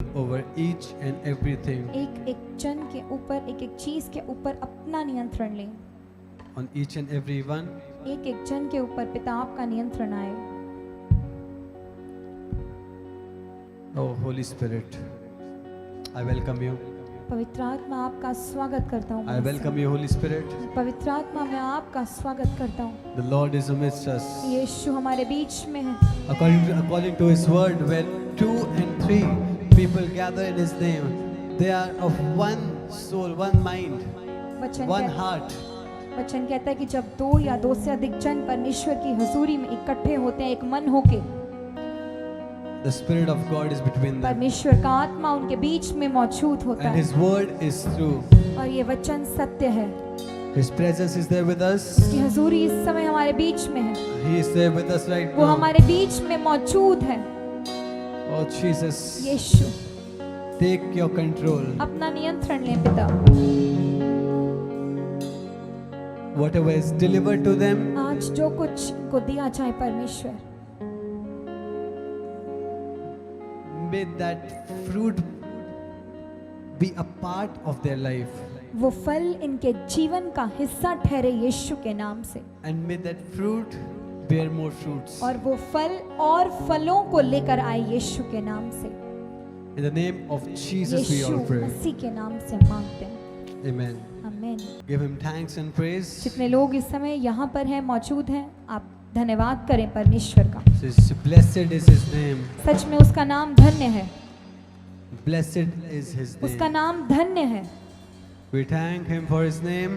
over each and everything, एक एक जन के ऊपर, एक एक चीज के ऊपर अपना नियंत्रण लें। on each and every one. एक एक जन के ऊपर पिता आपका नियंत्रण आए। Oh Holy Spirit, I welcome you. पवित्र आत्मा आपका स्वागत करता हूँ। I welcome you, Holy Spirit. पवित्र आत्मा मैं आपका स्वागत करता हूँ। The Lord is amidst us. यीशु हमारे बीच में है। According to His word, where 2 and 3 people gather in His name, they are of one soul, one mind, one heart. वचन कहता है कि जब 2 या 2 से अधिक जन परमेश्वर की हुजूरी में इकट्ठे होते हैं, एक मन होके, The Spirit of God is between them. परमेश्वर का आत्मा उनके बीच में मौजूद होता And है His word is true. और ये वचन सत्य है। His presence is there with us. उसकी हुजूरी इस समय हमारे बीच में है। He is there with us right वो now. हमारे बीच में मौजूद है। Oh Jesus, Yeshu take your control. अपना नियंत्रण लें पिता। Whatever is delivered to them, आज जो कुछ को दिया जाए परमेश्वर, may that fruit be a part of their life. वो फल इनके जीवन का हिस्सा ठहरे यीशु के नाम से, And may that fruit bear more fruits. और वो फल और फलों को लेकर आए यीशु के नाम से। In the name of Jesus we Yeshu all pray. मसीह के नाम से मांगते हैं। Amen. आमीन। Give Him thanks and praise. जितने लोग इस समय यहाँ पर हैं, मौजूद हैं, आप धन्यवाद करें परमेश्वर का। Says, blessed is His name. सच में उसका नाम धन्य है, Blessed is His उसका name. नाम धन्य है। We thank Him for His name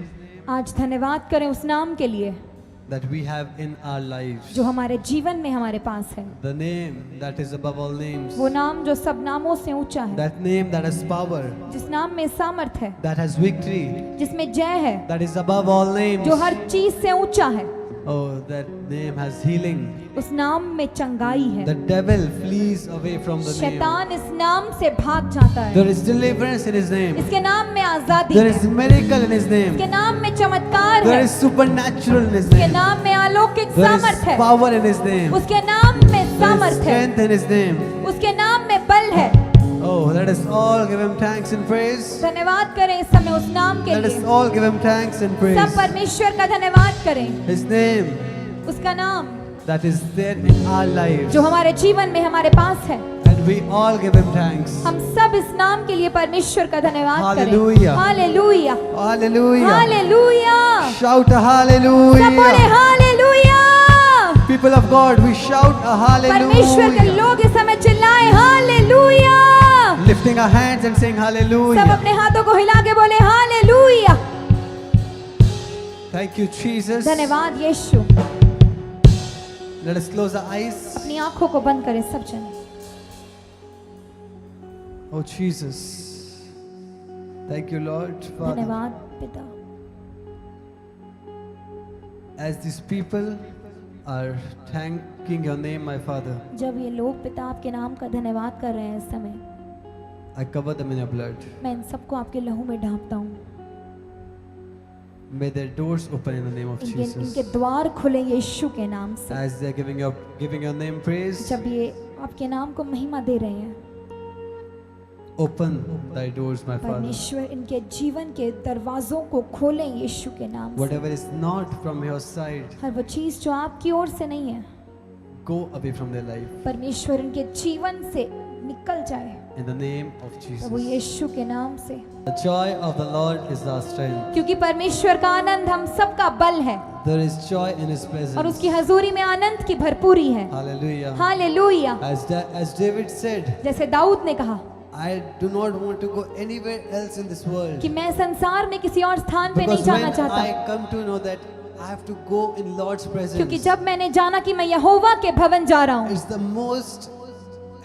आज धन्यवाद करें उस नाम के लिए that we have in our lives. जो हमारे जीवन में हमारे पास है। The name that is above all names. वो नाम जो सब नामों से ऊंचा है, That name that has power, जिस नाम में सामर्थ है, that has victory, जिसमें जय है, that is above all names. जो हर चीज से ऊंचा है। Oh, that name has healing. उस नाम में चंगाई है। The devil flees away from the name. शैतान इस नाम से भाग जाता है। There is deliverance in His name. इसके नाम में आजादी There है। is miracle in His name. इसके नाम में चमत्कार There है। is supernatural in His उसके name. नाम में अलौकिक There सामर्थ is है। power in His name. उसके नाम में There is सामर्थ है। strength in His name. उसके नाम में बल है। Oh, let us all give Him thanks and praise. धन्यवाद करें इस समय उस नाम के Let us लिए। all give Him thanks and praise. सब परमेश्वर का धन्यवाद करें। His name उसका नाम that is there in our lives. जो हमारे जीवन में हमारे पास है। And we all give Him thanks. हम सब इस नाम के लिए परमेश्वर का धन्यवाद करें। Hallelujah. Hallelujah, Hallelujah. Hallelujah. Shout a सब बोले hallelujah. Hallelujah. People of God, we shout a परमेश्वर के hallelujah. लोग इस समय चिल्लाएं hallelujah. Lifting our hands and saying सब hallelujah. अपने हाथों को हिला के बोले हालेलुया। Thank you, Jesus. धन्यवाद यीशु। Let us close our eyes. अपनी आंखों को बंद करें सब जन। Oh, Jesus. Thank you, Lord. Father. धन्यवाद पिता। As these people are thanking your name, my Father, जब ये लोग पिता आपके नाम का धन्यवाद कर रहे हैं इस समय, I cover them in your blood. मैं इन सबको आपके लहू में ढांपता हूँ। May their doors open in the name of इनके Jesus. द्वार खुले यीशु के नाम से। As they're giving your name praise, जब ये आपके नाम को महिमा दे रहे हैं, open thy doors, my Father. परमेश्वर इनके जीवन के दरवाजों को खोलें यीशु के नाम से। Whatever is not from your side, हर वो चीज जो आपकी ओर से नहीं है, go away from their life. परमेश्वर इनके जीवन से निकल जाए In the name of Prabhu Jesus. यीशु के नाम से। The joy of the Lord is our strength. क्योंकि परमेश्वर का आनंद हम सबका बल है There is joy in His और presence. उसकी हजूरी में आनंद की भरपूरी है। Hallelujah. Hallelujah. As David said, जैसे दाऊद ने कहा I do not want to go anywhere else in this world. कि मैं संसार में किसी और स्थान पे नहीं Because when जाना चाहता, I come to know that I have to go in Lord's क्योंकि presence, जब मैंने जाना कि मैं यहोवा के भवन जा रहा हूँ, it's the most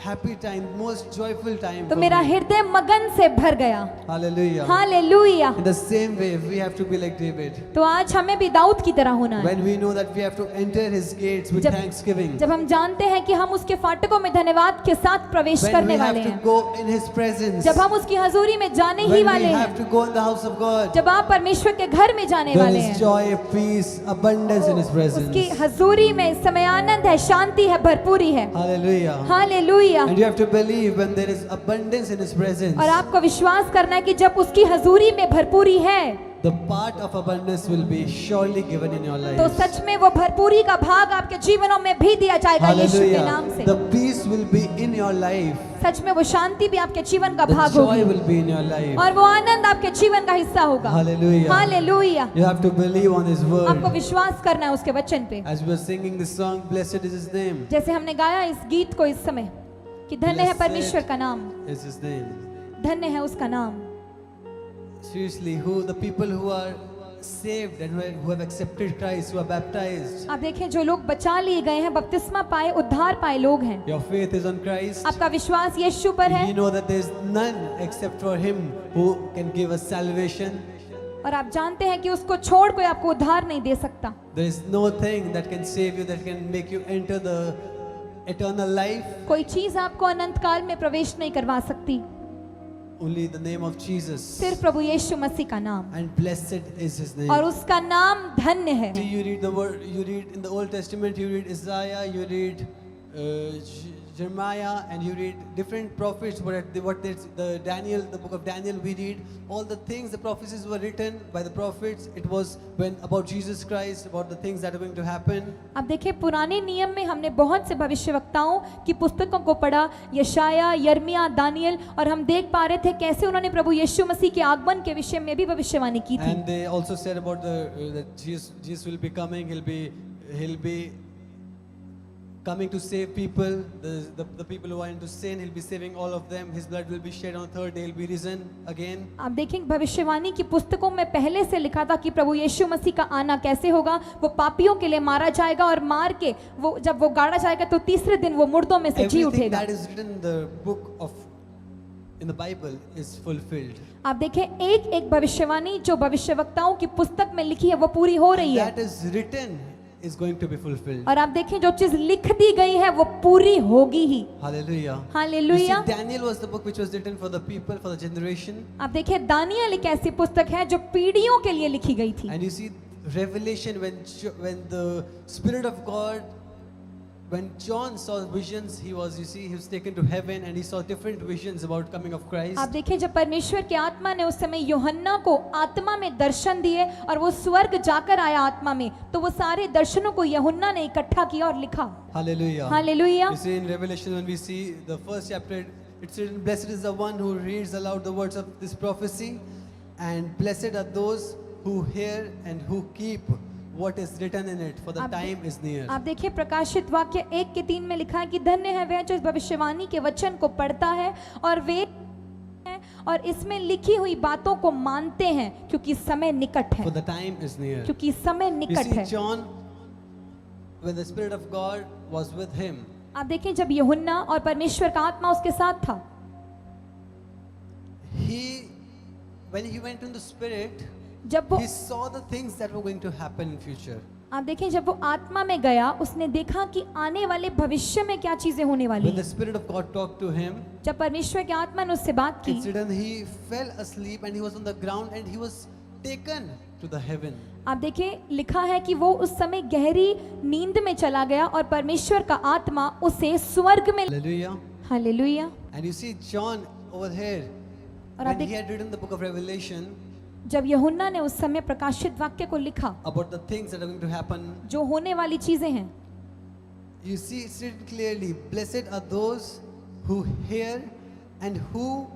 happy time, most joyful time तो for मेरा me. हृदय मगन से भर गया। Hallelujah. Hallelujah. In the same way, we have to be like David. तो आज हमें भी दाऊद की तरह होना है। When we know that we have to enter His gates with जब- thanksgiving, जब हम जानते हैं कि हम उसके फाटकों में धन्यवाद के साथ प्रवेश when we करने have वाले to हैं, go in His presence, जब हम उसकी हजूरी में जाने ही when we वाले have हैं, to go in the house of God, जब आप परमेश्वर के घर में जाने there वाले is हैं, joy, peace, abundance in His presence. उसकी हजूरी में इस समय आनंद है, शांति है, भरपूरी है। Hallelujah. Hallelujah. Hallelujah. And you have to believe when there is abundance in His presence, और आपको विश्वास करना है कि जब उसकी हजूरी में भरपूरी है the part of abundance will be surely given in your तो life. सच में वो भरपूरी का भाग आपके जीवनों में भी दिया जाएगा यीशु के नाम Hallelujah. से। The peace will be in your life. सच में वो शांति भी आपके जीवन का The भाग joy होगी will be in your life. और वो आनंद आपके जीवन का हिस्सा होगा। Hallelujah. Hallelujah. You have to believe on His आपको word. विश्वास करना है उसके वचन पे। As we were singing this song, blessed is His name. जैसे हमने गाया इस गीत को इस समय कि धन्य है Blessed परमेश्वर का नाम, is His name. धन्य है उसका नाम। Seriously, the people who are saved and who have accepted Christ, who are baptized. आप देखें जो लोग बचा लिए गए हैं, बपतिस्मा पाए, उद्धार पाए लोग हैं। Your faith is on Christ. आपका विश्वास यीशु पर है You know that there is none except for Him who can give us salvation. और आप जानते हैं कि उसको छोड़ कोई आपको उद्धार नहीं दे सकता। There is no thing that can save you, that can make you enter the eternal life. कोई चीज आपको अनंत काल में प्रवेश नहीं करवा सकती, Only the name of Jesus. सिर्फ प्रभु यीशु मसीह का नाम, And blessed is His name. और उसका नाम धन्य है। See, you read the word, you read in the Old Testament, you read Isaiah, you read Jeremiah, and you read different prophets. The Daniel, the book of Daniel, we read all the things, the prophecies were written by the prophets. It was when about Jesus Christ, about the things that are going to happen. अब देखिए पुराने नियम में हमने बहुत से भविष्यवक्ताओं की पुस्तकों को पढ़ा, यशाया, यर्मिया, दानियल, और हम देख पा रहे थे कैसे उन्होंने प्रभु यीशु मसीह के आगमन के विषय में भी भविष्यवाणी की थी। And they also said about that Jesus will be coming. He'll be coming to save people, the people who are into sin. He'll be saving all of them. His blood will be shed on the third day. He'll be risen again. आप देखें भविष्यवाणी की पुस्तकों में पहले से लिखा था कि प्रभु यीशु मसीह का आना कैसे होगा। वो पापियों के लिए मारा जाएगा और मार के वो जब वो गाड़ा जाएगा तो तीसरे दिन वो मुर्दों में से जी Everything उठेगा। that is written in the book of in the Bible is fulfilled. आप देखें एक एक भविष्यवाणी जो भविष्यवक्ताओं की पुस्तक में लिखी है वो पूरी हो रही है, That is written is going to be fulfilled. और आप देखें जो चीज लिख दी गई है वो पूरी होगी ही। Hallelujah. You hallelujah. see, Daniel was the book which was written for the people, for the generation. आप देखें दानियल एक ऐसी पुस्तक है जो पीढ़ियों के लिए लिखी गई थी। And you see Revelation, when the Spirit of God, when John saw visions, he was taken to heaven and he saw different visions about coming of Christ. आप देखिए जब परमेश्वर की आत्मा ने उस समय यूहन्ना को आत्मा में दर्शन दिए और वो स्वर्ग जाकर आया आत्मा में, तो वो सारे दर्शनों को यूहन्ना ने इकट्ठा किया और लिखा। Hallelujah. Hallelujah. You see in Revelation when we see the first chapter, it's written, blessed is the one who reads aloud the words of this prophecy, and blessed are those who hear and who keep what is written in it, for the time is near. आप देखिए प्रकाशित वाक्य 1:3 में लिखा है कि धन्य है वह जो इस भविष्यवाणी के वचन को पढ़ता है और वे और इसमें लिखी हुई बातों को मानते हैं क्योंकि समय निकट है। For the time is near. क्योंकि समय You निकट see, है। John, when the Spirit of God was with him, आप देखें जब यूहन्ना और परमेश्वर का आत्मा उसके साथ था, when he went in the Spirit, जब वो he saw the things that were going to happen in future. आप देखें जब वो आत्मा में गया उसने देखा कि आने वाले भविष्य में क्या चीजें होने वाली When the हैं। Spirit of God talked to him, जब परमेश्वर की आत्मा ने उससे बात की, it's written he fell asleep and he was on the ground and he was taken to the heaven. आप देखें लिखा है कि वो उस समय गहरी नींद में चला गया और परमेश्वर का आत्मा उसे स्वर्ग में। Hallelujah. Hallelujah. And you see John over here, और आप when he had written the book of Revelation जब यूहन्ना ने उस समय प्रकाशित वाक्य को लिखा about the things that are going to happen, जो होने वाली चीजें हैं, you see it's written clearly, blessed are those who hear and who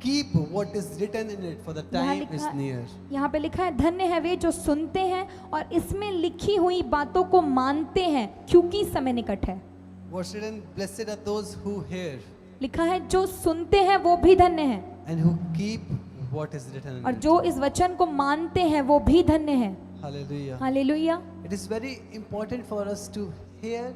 keep what is written in it, for the time is near. यहाँ पे लिखा है धन्य है वे जो सुनते हैं और इसमें लिखी हुई बातों को मानते हैं क्योंकि समय निकट है। What's written, blessed are those who hear लिखा है जो सुनते हैं वो भी धन्य हैं and who keep what is written in और it. जो इस वचन को मानते हैं वो भी धन्य हैं। Hallelujah. Hallelujah. It is very important for us to hear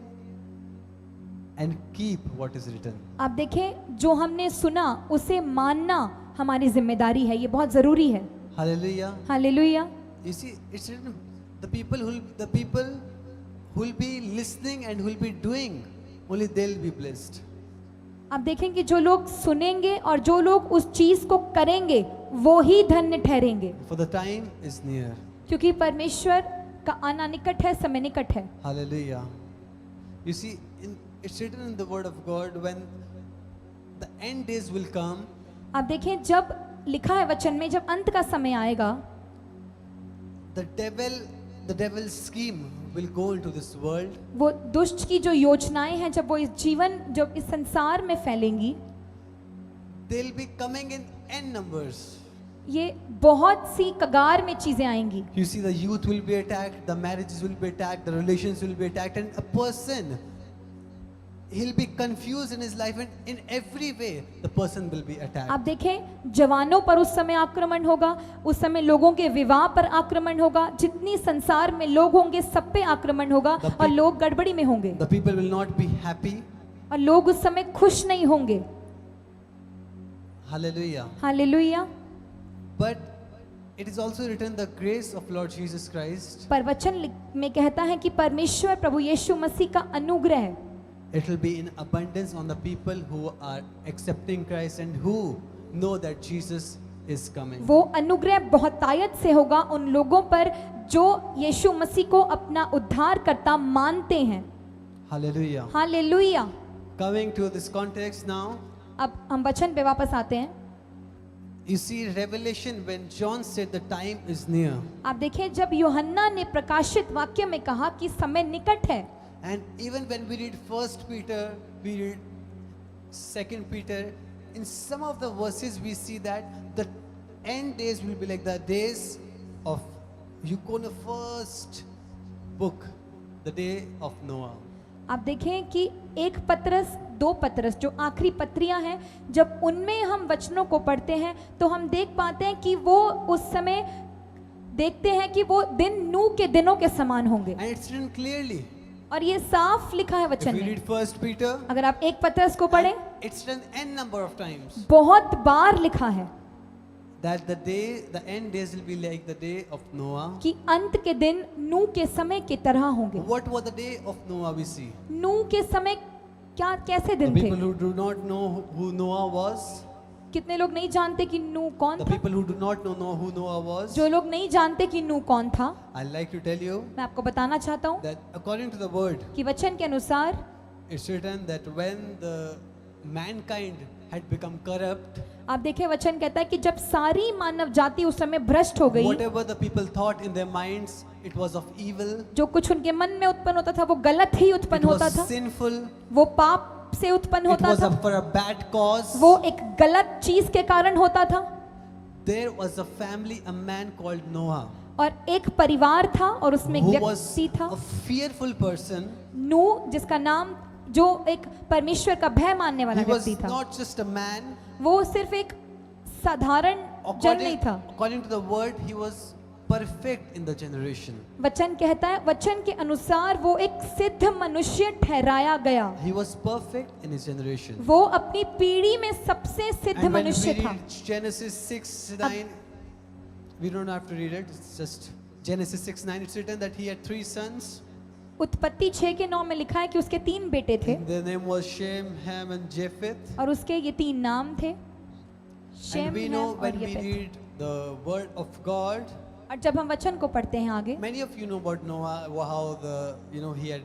and keep what is written. आप देखें जो हमने सुना उसे मानना हमारी जिम्मेदारी है, ये बहुत जरूरी है। Hallelujah. Hallelujah. You see, it's written, the people who will be listening and who will be doing, only they'll be blessed. आप देखें कि जो लोग सुनेंगे और जो लोग उस चीज को करेंगे वो ही धन्य ठहरेंगे, For the time is near. क्योंकि परमेश्वर का आना निकट है, समय निकट है। Hallelujah. You see, it's written in the Word of God, when the end days will come, आप देखें जब लिखा है वचन में जब अंत का समय आएगा the devil's scheme will go into this world. वो दुष्ट की जो योजनाएं हैं जब वो इस जीवन जब इस संसार में फैलेंगी They'll be coming in n numbers. ये बहुत सी कगार में चीजें आएंगी. You see, the youth will be attacked, the marriages will be attacked, the relations will be attacked, and a person, he'll be confused in his life, and in every way, the person will be attacked. आप देखें जवानों पर उस समय आक्रमण होगा, उस समय लोगों के विवाह पर आक्रमण होगा, जितनी संसार में लोग होंगे सब पे आक्रमण होगा और लोग गड़बड़ी में होंगे The people will not be happy. और लोग उस समय खुश नहीं होंगे. Hallelujah. Hallelujah. But it is also written, the grace of Lord Jesus Christ, पर वचन में कहता है कि परमेश्वर प्रभु यीशु मसीह का अनुग्रह it will be in abundance on the people who are accepting Christ and who know that Jesus is coming. वो अनुग्रह बहुतायत से होगा उन लोगों पर जो यीशु मसीह को अपना उद्धारकर्ता मानते हैं. Hallelujah. Hallelujah. Coming to this context now, अब हम वचन पे वापस आते हैं. you see Revelation when John said the time is near. आप देखें जब यूहन्ना ने प्रकाशित वाक्य में कहा कि समय निकट है. And even when we read 1 Peter, we read 2 Peter, in some of the verses we see that the end days will be like the days of, you go in the first book, the day of Noah. आप देखें कि एक पत्रस दो पत्रस जो आखिरी पत्रियां हैं जब उनमें हम वचनों को पढ़ते हैं तो हम देख पाते हैं कि वो उस समय देखते हैं कि वो दिन नूह के दिनों के समान होंगे. And it's written clearly. और ये साफ लिखा है If वचन we में. read 1 Peter, अगर आप एक पत्रस को पढ़ें it's written n number of times बहुत बार लिखा है that the end days will be like the day of Noah. कि अंत के दिन नूह के समय की तरह होंगे. What was the day of Noah we see? नूह के समय क्या कैसे The दिन people थे? who do not know who Noah was, कितने लोग नहीं जानते कि नूह कौन the था? people who do not know who Noah was, जो लोग नहीं जानते कि नूह कौन था, I'd like to tell you मैं आपको बताना चाहता हूँ that according to the word, कि वचन के अनुसार it's written that when the mankind had become corrupt, आप देखें वचन कहता है कि जब सारी मानव जाति उस समय भ्रष्ट हो गई, whatever the people thought in their minds, it was of evil, जो कुछ उनके मन में उत्पन्न होता था वो गलत ही it उत्पन्न होता was था, sinful, वो पाप से उत्पन्न it होता was था, for a bad cause. वो एक गलत चीज के कारण होता था. There was a family, a man called Noah, और एक परिवार था और उसमें एक who was व्यक्ति था a fearful person. नूह, जिसका नाम जो एक परमेश्वर का भय मानने वाला He was व्यक्ति था. not just a man. वो सिर्फ एक साधारण जन नहीं था. According to the word, he was perfect in the generation. वचन कहता है वचन के अनुसार वो एक सिद्ध मनुष्य ठहराया गया. He was perfect in his generation. वो अपनी पीढ़ी में सबसे सिद्ध And when we मनुष्य था. read Genesis 6:9, we don't have to read it. It's just Genesis 6:9. It's written that he had 3 sons. उत्पत्ति 6:9 में लिखा है कि उसके 3 बेटे थे Their name was Shem, Ham, and Japheth. और उसके ये 3 नाम थे, And Shem, we Ham know और when we Japheth. read the word of God, और जब हम वचन को पढ़ते हैं आगे, many of you know about Noah, how he had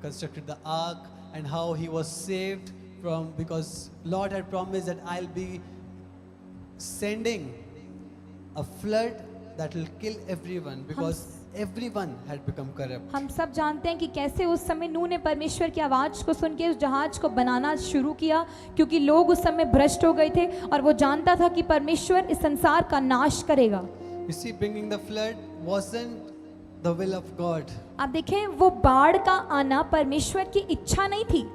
constructed the ark and how he was saved from, because Lord had promised that I'll be sending a flood that will kill everyone because everyone had become corrupt. हम सब जानते हैं कि कैसे उस समय नूह ने परमेश्वर की आवाज़ को सुन के उस जहाज को बनाना शुरू किया, क्योंकि लोग उस समय भ्रष्ट हो गए थे और वो जानता था कि परमेश्वर इस संसार का नाश करेगा. You see, bringing the flood wasn't the will of God. आप देखें वो बाढ़ का आना परमेश्वर की इच्छा नहीं थी.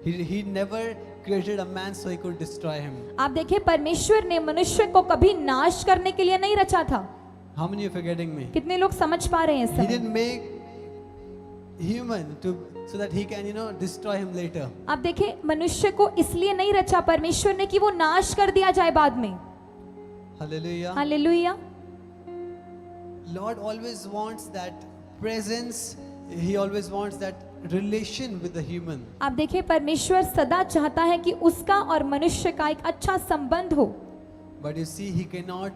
He never created a man so he could destroy him. आप देखें परमेश्वर ने मनुष्य को कभी नाश करने के लिए नहीं रचा था. How many of you are getting me? कितने लोग समझ पा रहे हैं इस He समय? didn't make human so that he can destroy him later. आप देखें मनुष्य को इसलिए नहीं रचा परमेश्वर ने कि वो नाश कर दिया जाए बाद में. Hallelujah. Hallelujah. Lord always wants that presence. He always wants that relation with the human. आप देखें परमेश्वर सदा चाहता है कि उसका और मनुष्य का एक अच्छा संबंध हो. But you see, he cannot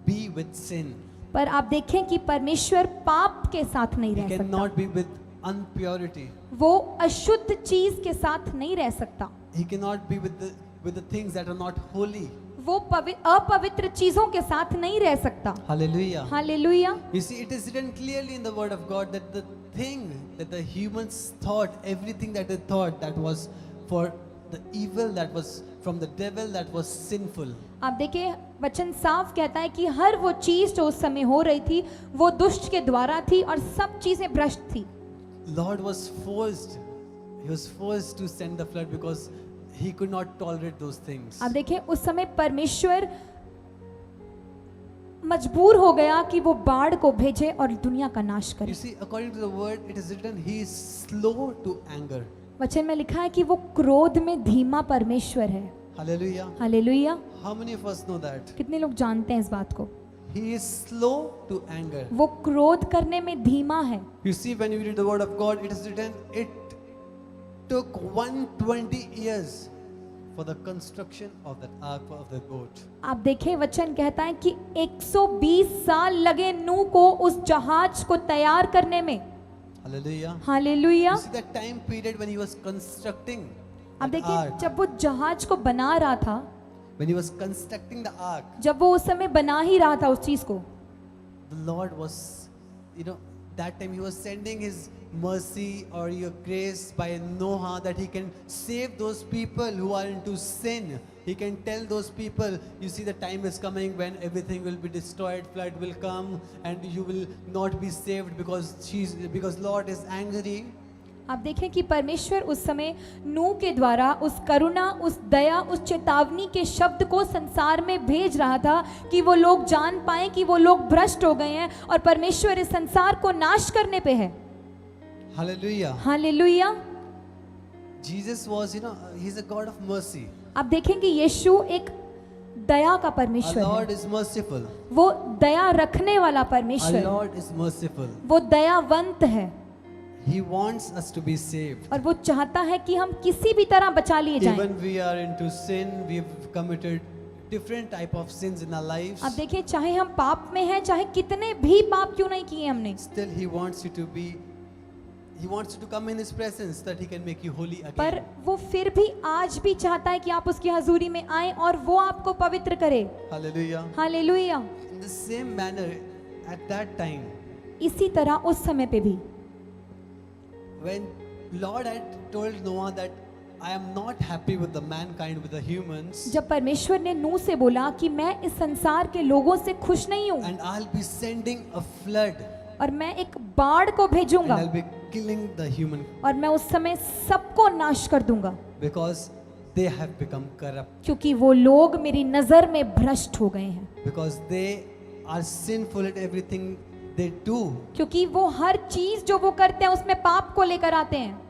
be with sin. पर आप देखें कि परमेश्वर पाप के साथ नहीं He रह सकता. cannot be with impurity. वो अशुद्ध चीज के साथ नहीं रह सकता. He cannot be with with the things that are not holy. वो अपवित्र चीजों के साथ नहीं रह सकता। Hallelujah. Hallelujah. You see, it is written clearly in the Word of God that the thing that the humans thought, everything that they thought that was for the evil, that was from the devil, that was sinful. आप देखिए वचन साफ कहता है कि हर वो चीज जो उस समय हो रही थी वो दुष्ट के द्वारा थी और सब चीजें भ्रष्ट थी। Lord was forced, he was forced to send the flood because he could not tolerate those things. आप देखिए उस समय परमेश्वर मजबूर हो गया कि वो बाढ़ को भेजे और दुनिया का नाश You करे। see, according to the word, it is written, he is slow to anger. वचन में लिखा है कि वो क्रोध में धीमा परमेश्वर है। Hallelujah. Hallelujah. How many of us know that? कितने लोग जानते हैं इस बात को? He is slow to anger. वो क्रोध करने में धीमा है। You see, when you read the word of God, it is written, it took 120 years for the construction of that ark, of the boat. आप देखें वचन कहता है कि 120 साल लगे नूह को उस जहाज को तैयार करने में। Hallelujah. Hallelujah. You see that time period when he was constructing आप that देखिए ark, जब वो जहाज को बना रहा था, when he was constructing the ark, जब वो उस समय बना ही रहा था उस चीज को, the Lord was, that time he was sending his mercy or your grace by Noah that he can save those people who are into sin. He can tell those people, you see the time is coming when everything will be destroyed, flood will come and you will not be saved because Lord is angry. आप देखें कि परमेश्वर उस समय नूह के द्वारा उस करुणा, उस दया, उस चेतावनी के शब्द को संसार में भेज रहा था कि वो लोग जान पाएं कि वो लोग भ्रष्ट हो गए हैं और परमेश्वर इस संसार को नाश करने पे है। Hallelujah. Hallelujah. Jesus was, he's a God of mercy. आप देखें कि यीशु एक दया का Our परमेश्वर Lord है। is merciful. वो दया रखने वाला Our परमेश्वर है। Lord is merciful. वो दयावंत है He wants us to be saved. और वो चाहता है कि हम किसी भी तरह बचा लिए जाएं। Even we are into sin, we've committed different type of sins in our lives. अब देखिए चाहे हम पाप में हैं, चाहे कितने भी पाप क्यों नहीं किए हमने, Still He wants you to come in His presence that He can make you holy पर again. वो फिर भी आज भी चाहता है कि आप उसकी हजूरी में आएं और वो आपको पवित्र करे। Hallelujah. Hallelujah. In the same manner, at that time, इसी तरह उस समय पे भी when Lord had told Noah that I am not happy with the mankind, with the humans, जब परमेश्वर ने नूह से बोला कि मैं इस संसार के लोगों से खुश नहीं हूँ and I'll be sending a flood और मैं एक बाढ़ को and भेजूंगा I'll be killing the human और मैं उस समय सबको नाश कर दूंगा, because they have become corrupt, क्योंकि वो लोग मेरी नजर में भ्रष्ट हो गए हैं, because they are sinful at everything they do. क्योंकि वो हर चीज जो वो करते हैं उसमें पाप को लेकर आते हैं।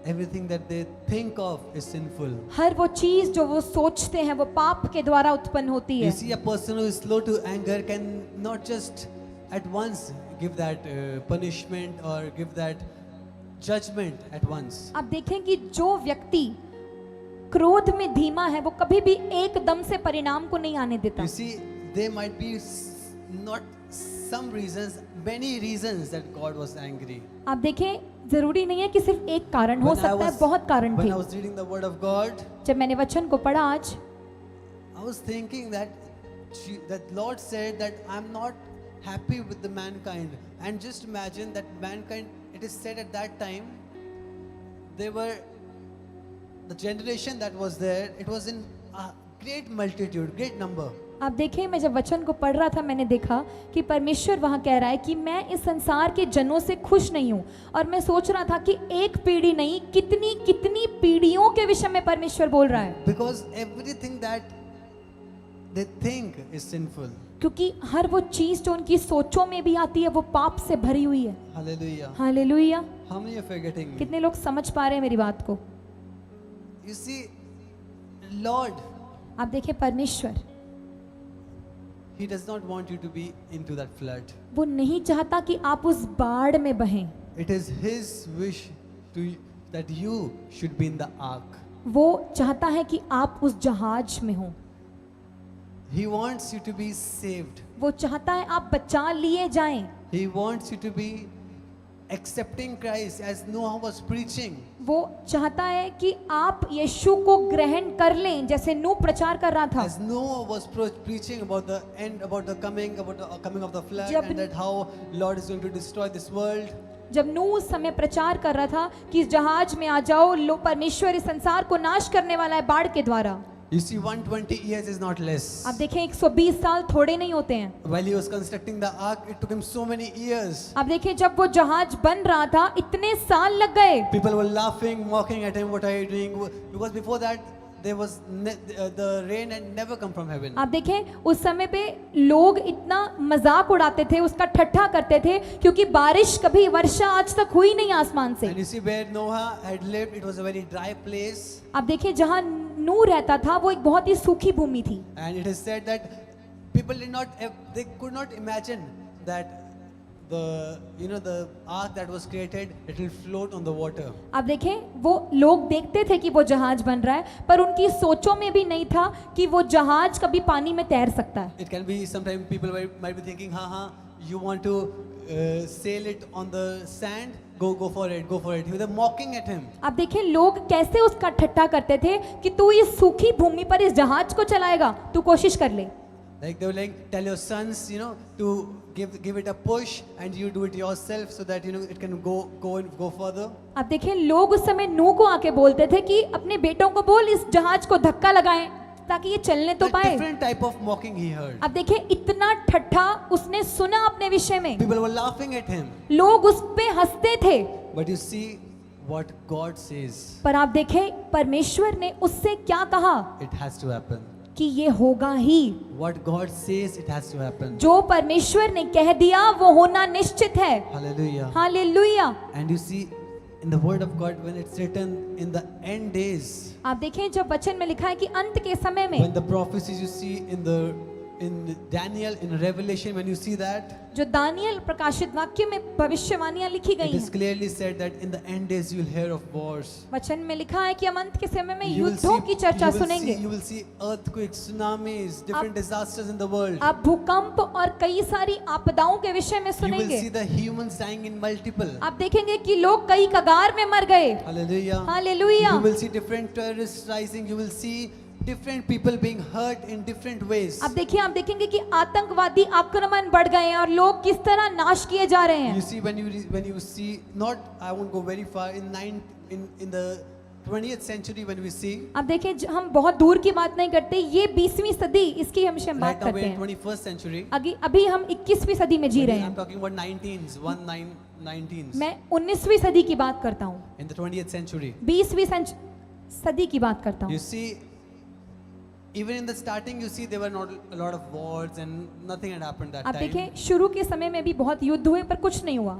Everything that they think of is sinful. हर वो चीज जो वो सोचते हैं वो पाप के द्वारा उत्पन्न होती You है। see, a person who is slow to anger can not just at once give that punishment or give that judgment at once. आप देखें कि जो व्यक्ति क्रोध में धीमा है वो कभी भी एकदम से परिणाम को नहीं आने देता। You see, there might be not some reasons, many reasons that God was angry. आप देखें जरूरी नहीं है कि सिर्फ एक कारण हो When I सकता है, was- बहुत कारण when थे। I was reading the Word of God, जब मैंने वचन को पढ़ा आज, I was thinking that that Lord said that I'm not happy with the mankind, and just imagine that mankind. It is said at that time, they were the generation that was there. It was in a great multitude, great number. आप देखें मैं जब वचन को पढ़ रहा था मैंने देखा कि परमेश्वर वहाँ कह रहा है कि मैं इस संसार के जनों से खुश नहीं हूँ, और मैं सोच रहा था कि एक पीढ़ी नहीं कितनी कितनी पीढ़ियों के विषय में परमेश्वर बोल रहा है, Because everything that they think is sinful. क्योंकि हर वो चीज जो उनकी सोचों में भी आती है वो पाप से भरी हुई है। Hallelujah. Hallelujah. How many of you are getting me? कितने लोग समझ पा रहे हैं मेरी बात को? You see, Lord, आप देखें परमेश्वर He does not want you to be into that flood. वो नहीं चाहता कि आप उस बाढ़ में बहें, It is His wish that you should be in the ark. वो चाहता है कि आप उस जहाज में हो, He wants you to be saved. वो चाहता है आप बचा लिए जाएं, He wants you to be accepting Christ as Noah was preaching. वो चाहता है कि आप यीशु को ग्रहण कर लें, जैसे नूह प्रचार कर रहा था। As Noah was preaching about the end, about the coming of the flood, जब- and that how Lord is going to destroy this world. जब नूह उस समय प्रचार कर रहा था कि इस जहाज में आ जाओ, लो परमेश्वर इस संसार को नाश करने वाला है बाढ़ के द्वारा। You see, 120 years is not less. आप देखें 120 साल थोड़े नहीं होते हैं। While he was constructing the ark, it took him so many years. आप देखें जब वो जहाज बन रहा था इतने साल लग गए। People were laughing, mocking at him. What are you doing? Because before that, there was the rain had never come from heaven. आप देखें उस समय पे लोग इतना मजाक उड़ाते थे, उसका ठट्ठा करते थे, क्योंकि बारिश कभी वर्षा आज तक हुई नहीं आसमान से। And you see where Noah had lived, it was a very dry place. आप देखें जहाँ नूह रहता था वो एक बहुत ही सूखी भूमि थी। And it is said that people they could not imagine that the ark that was created, it will float on the water. आप देखें वो लोग देखते थे कि वो जहाज बन रहा है, पर उनकी सोचों में भी नहीं था कि वो जहाज कभी पानी में तैर सकता है। It can be sometimes people might be thinking, you want to sail it on the sand, go for it. They were mocking at him. आप देखें लोग कैसे उसका ठट्ठा करते थे कि तू इस सूखी भूमि पर इस जहाज को चलाएगा, तू कोशिश कर ले। Like they were like, tell your sons, to give it a push, and you do it yourself so that it can go further. आप देखें लोग उस समय नूह को आके बोलते थे कि अपने बेटों को बोल इस जहाज को धक्का लगाएं ताकि ये चलने तो A पाए। different type of mocking he heard. अब देखें इतना ठट्ठा उसने सुना अपने विषय में, People were laughing at him. लोग उस पे हंसते थे। But you see what God says. पर आप देखें परमेश्वर ने उससे क्या कहा It has to happen. कि ये होगा ही। What God says, it has to happen. जो परमेश्वर ने कह दिया वो होना निश्चित है। Hallelujah. Hallelujah. And you see, in the word of God, when it's written in the end days, आप देखें जब वचन में लिखा है कि अंत के समय में, when the prophecies you see in Daniel, in Revelation, when you see that, जो दानियल प्रकाशित वाक्य में भविष्यवाणियां लिखी it गई is हैं, clearly said that in the end days you will hear of wars. वचन में लिखा है कि हम अंत के समय में You will युद्धों की चर्चा सुनेंगे। you will see earthquakes, tsunamis, different disasters in the world. आप भूकंप और कई सारी आपदाओं के विषय में You will सुनेंगे। see the humans dying in multiple. आप देखेंगे कि लोग कई कगार में मर गए। Hallelujah. Hallelujah. You will see different terrorists rising. You will see different people being hurt in different ways. आप देखिए, आप देखेंगे कि आतंकवादी आक्रमण बढ़ गए हैं और लोग किस तरह नाश किए जा रहे You हैं। see when you see, not I won't go very far, in the 20th century when we see, आप देखें हम बहुत दूर की बात नहीं करते, ये 20वीं सदी इसकी हम right बात now करते we're in हैं। 21st century. अभी हम 21वीं सदी में जी रहे I'm हैं। talking about 19s. मैं 19वीं सदी की बात करता हूँ, In the 20th century. 20वीं सदी की बात करता You हूँ। see, even in the starting, you see there were not a lot of wars and nothing had happened that आप time. देखें शुरू के समय में भी बहुत युद्ध हुए पर कुछ नहीं हुआ।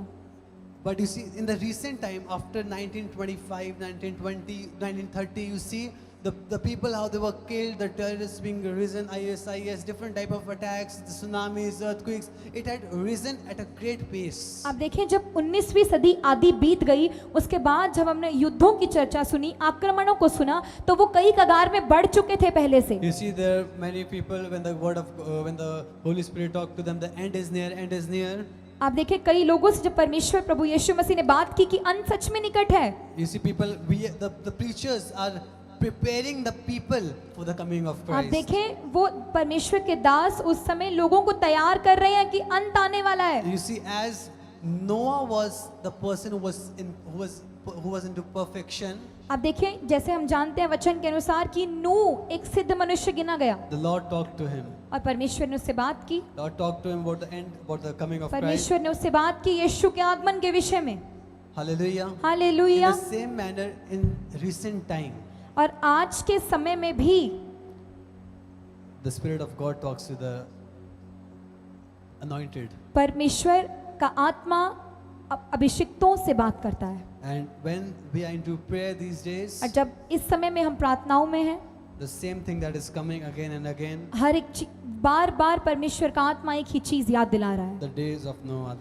But you see, in the recent time, after 1925, 1920, 1930, you see the people, how they were killed, the terrorists being risen, ISIS, different type of attacks, the tsunamis, earthquakes, it had risen at a great pace. आप देखें जब 19वीं सदी आदि बीत गई, उसके बाद जब हमने युद्धों की चर्चा सुनी, आक्रमणों को सुना, तो वो कई कगार में बढ़ चुके थे पहले से। You see, there are many people, when the Holy Spirit talked to them, the end is near, end is near. आप देखें कई लोगों से जब परमेश्वर प्रभु यीशु मसीह ने बात की कि अंत सच में निकट है। You see, people, the preachers are preparing the people for the coming of आप Christ. देखें वो परमेश्वर के दास उस समय लोगों को तैयार कर रहे हैं कि अंत आने वाला है। You see, as Noah was the person who was into perfection, आप देखें जैसे हम जानते हैं वचन के अनुसार कि नूह एक सिद्ध मनुष्य गिना गया the Lord talked to him. और परमेश्वर ने उससे बात की। Lord talked to him about the end, about the coming of Christ. परमेश्वर ने उससे बात की यीशु के आगमन के विषय में। Hallelujah. In hallelujah. the same manner, in recent time, और आज के समय में भी the Spirit of God talks to the anointed. परमेश्वर का आत्मा अभिषिक्तों से बात करता है। And when we are into prayer these days, और जब इस समय में हम प्रार्थनाओं में हैं, the same thing that is coming again and again, हर एक बार बार परमेश्वर का आत्मा एक ही चीज याद दिला रहा है the days of Noah.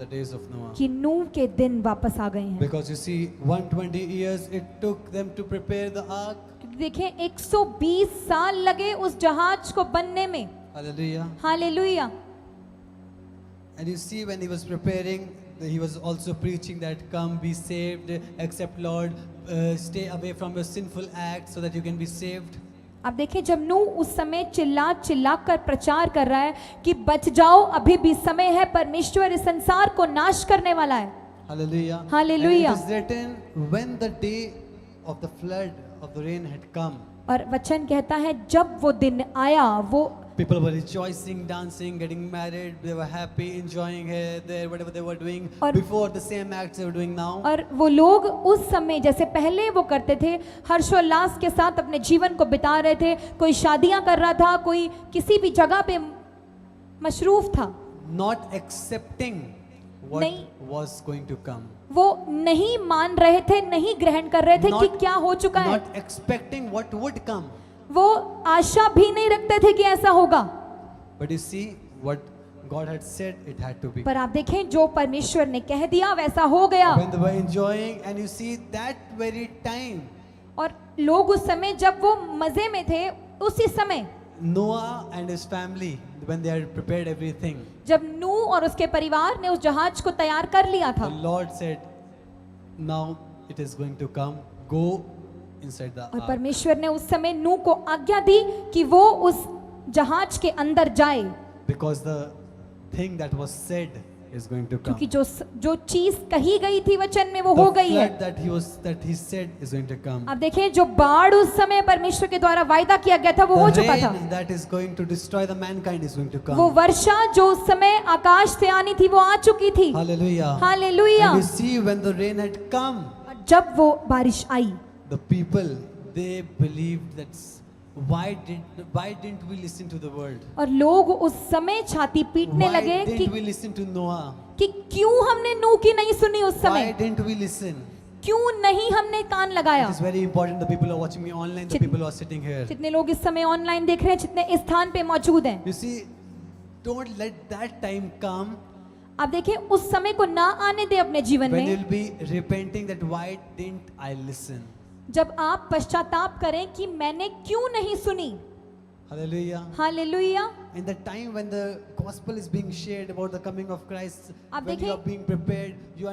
कि नूह के दिन वापस आ गए हैं। Because you see, 120 years it took them to prepare the ark. देखें 120 साल लगे उस जहाज को बनने में। Hallelujah. Hallelujah. And you see, when he was preparing, he was also preaching that come be saved, accept Lord, stay away from your sinful acts so that you can be saved. अब देखिए जब नूह उस समय चिल्ला चिल्ला कर प्रचार कर रहा है कि बच जाओ, अभी भी समय है, परमेश्वर इस संसार को नाश करने वाला है। Hallelujah. Hallelujah. And it is written, when the day of the flood of the rain had come, और वचन कहता है जब वो दिन आया, वो people were rejoicing, dancing, getting married. They were happy, enjoying here, there, whatever they were doing और before, the same acts they were doing now. और वो लोग उस समय जैसे पहले वो करते थे, हर्षोल्लास के साथ अपने जीवन को बिता रहे थे। कोई शादियां कर रहा था, कोई किसी भी जगह पे मशरूफ था। Not accepting what नहीं। was going to come. वो नहीं मान रहे थे, नहीं ग्रहण कर रहे थे कि Not- क्या हो चुका है। Not expecting what would come. वो आशा भी नहीं रखते थे कि ऐसा होगा। But you see, what God had said, it had to be. पर आप देखें जो परमेश्वर ने कह दिया वैसा हो गया। When they were enjoying, and you see that very time, और लोग उस समय जब वो मजे में थे, उसी समय Noah and his family, when they had prepared everything, जब नूह और उसके परिवार ने उस जहाज को तैयार कर लिया the था, Lord said, now it is going to come, go inside the और ark. परमेश्वर ने उस समय नूह को आज्ञा दी कि वो उस जहाज के अंदर जाए, Because the thing that was said is going to come. क्योंकि जो चीज कही गई थी वचन में वो The हो गई है। flood that he said is going to come. अब देखें जो बाढ़ उस समय परमेश्वर के द्वारा वायदा किया गया था वो हो The चुका था। rain that is going to destroy the mankind is going to वो come. वर्षा जो उस समय आकाश से आनी थी वो आ चुकी थी। Hallelujah. Hallelujah. And you see, when the rain had come, और जब वो बारिश आई, the people, they believed that why didn't we listen to the word? और लोग उस समय छाती पीटने Why लगे didn't we listen to Noah? कि क्यों हमने नूह की नहीं सुनी उस Why समय, didn't we listen? क्यों नहीं हमने कान लगाया। It is very important. The people who are watching me online, the Chit- people who are sitting here. जितने लोग इस समय ऑनलाइन देख रहे हैं, जितने इस स्थान पे मौजूद हैं, You see, don't let that time come आप देखें उस समय को ना आने दे अपने जीवन when में, you'll be repenting that why didn't I listen? जब आप पश्चाताप करें कि मैंने क्यों नहीं सुनी। Hallelujah. Hallelujah. In the time when the gospel is being shared about the coming of Christ, आप when you देखें- are being prepared, you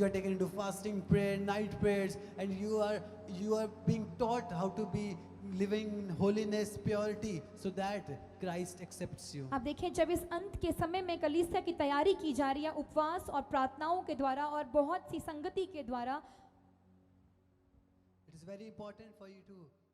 are taken into fasting, prayer, night prayers, and you are being taught how to be living in holiness, purity, so that Christ accepts you. आप देखें जब इस अंत के समय में कलीसिया की तैयारी की जा रही है उपवास और प्रार्थनाओं के द्वारा और बहुत सी संगति के द्वारा, It is very important for you to